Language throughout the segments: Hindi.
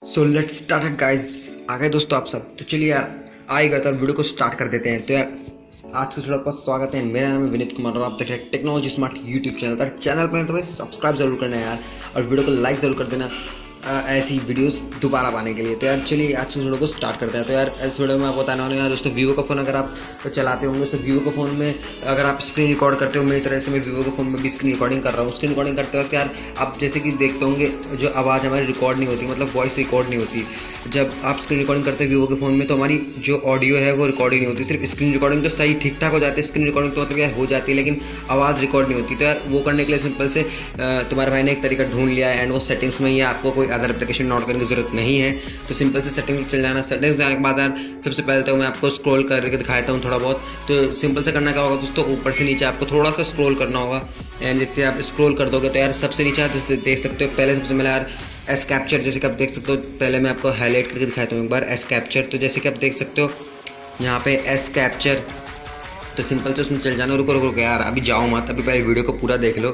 So let's start it guys. आ गए दोस्तों आप सब। तो चलिए यार आएगा तो वीडियो को स्टार्ट कर देते हैं। तो यार आज के आपका स्वागत है। मेरा नाम है विनीत कुमार और आप देख रहे हैं टेक्नोलॉजी स्मार्ट यूट्यूब चैनल। अगर चैनल पर तो भाई सब्सक्राइब जरूर करना है यार, और वीडियो को लाइक जरूर कर देना ऐसी वीडियोस दोबारा पाने के लिए। तो यार चलिए आज के वीडियो को स्टार्ट करते हैं। तो यार इस वीडियो में आपको बताने वाले हैं यार दोस्तों, वीवो का फ़ोन अगर आप चलाते होंगे तो वीवो का फ़ोन में अगर आप स्क्रीन रिकॉर्ड करते हो, मेरी तरह से मैं वीवो के फ़ोन में भी स्क्रीन रिकॉर्डिंग कर रहा हूँ। स्क्रीन रिकॉर्डिंग करते वक्त यार आप जैसे कि देखते होंगे जो आवाज़ हमारी रिकॉर्ड नहीं होती, मतलब वॉइस रिकॉर्ड नहीं होती। जब आप स्क्रीन रिकॉर्डिंग करते हैं वीवो के फ़ोन में तो हमारी जो ऑडियो है वो रिकॉर्ड ही नहीं होती, सिर्फ स्क्रीन रिकॉर्डिंग तो सही ठीक ठाक हो जाती है। स्क्रीन रिकॉर्डिंग तो मतलब यार हो जाती है लेकिन आवाज़ रिकॉर्ड नहीं होती। तो यार वो करने के लिए सिंपल से तुम्हारे भाई ने एक तरीका ढूंढ लिया है, एंड वो सेटिंग्स में ही है, आपको कोई अदर एप्लीकेशन नोट करने की जरूरत नहीं है। तो सिंपल से सेटिंग्स में चल जाना। सेटिंग्स जाने के बाद यार सबसे पहले तो मैं आपको स्क्रॉल करके दिखाता हूँ थोड़ा बहुत। तो सिंपल से करना क्या होगा दोस्तों, ऊपर से नीचे आपको थोड़ा सा स्क्रॉल करना होगा, एंड जिससे आप स्क्रॉल कर दोगे तो यार सबसे नीचे आप देख सकते हो। पहले सबसे पहले यार एस कैप्चर, जैसे कि आप देख सकते हो, पहले मैं आपको हाईलाइट करके दिखाता हूँ एक बार एस कैप्चर। तो जैसे कि आप देख सकते हो यहाँ पे एस कैप्चर, तो सिंपल से उसमें चल जाना। रुको रुको रुको यार, अभी जाओ मत, अभी पहले वीडियो को पूरा देख लो,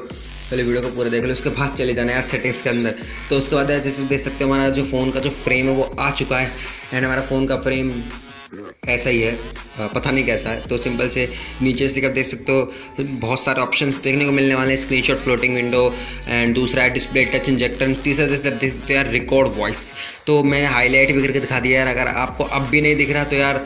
पहले वीडियो को पूरा देख लो, उसके बाद चले जाना यार सेटिंग्स के अंदर। तो उसके बाद जैसे देख सकते हो हमारा जो फ़ोन का जो फ्रेम है वो आ चुका है, एंड हमारा फ़ोन का फ्रेम ऐसा ही है, पता नहीं कैसा है। तो सिंपल से नीचे से आप देख सकते हो बहुत सारे ऑप्शंस देखने को मिलने वाले हैं। स्क्रीनशॉट फ्लोटिंग विंडो, एंड दूसरा है डिस्प्ले टच इंजेक्टर, तीसरा जैसे देख सकते हो यार रिकॉर्ड वॉइस। तो मैंने हाईलाइट भी करके दिखा दिया यार। अगर आपको अब भी नहीं दिख रहा तो यार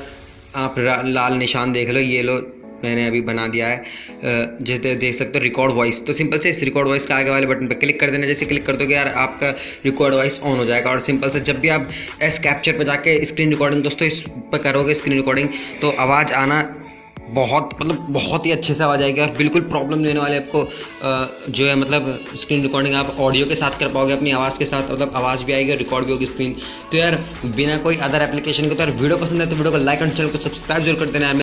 आप लाल निशान देख लो, ये लो मैंने अभी बना दिया है। जैसे देख सकते हो रिकॉर्ड वॉइस। तो सिंपल से इस रिकॉर्ड वॉइस का आगे वाले बटन पर क्लिक कर देना। जैसे क्लिक कर दोगे यार आपका रिकॉर्ड वॉइस ऑन हो जाएगा। और सिंपल से जब भी आप एस कैप्चर पर जाके स्क्रीन रिकॉर्डिंग दोस्तों इस पर करोगे स्क्रीन रिकॉर्डिंग, तो आवाज़ आना बहुत मतलब बहुत ही अच्छे से आवाज़ आएगी, और बिल्कुल प्रॉब्लम देने वाले आपको जो है मतलब स्क्रीन रिकॉर्डिंग आप ऑडियो के साथ कर पाओगे अपनी आवाज़ के साथ, मतलब आवाज़ भी आएगी और रिकॉर्ड भी होगी स्क्रीन। तो यार बिना कोई अदर एप्लीकेशन के। तो यार वीडियो पसंद है तो वीडियो को लाइक और चैनल को सब्सक्राइब जरूर कर देना।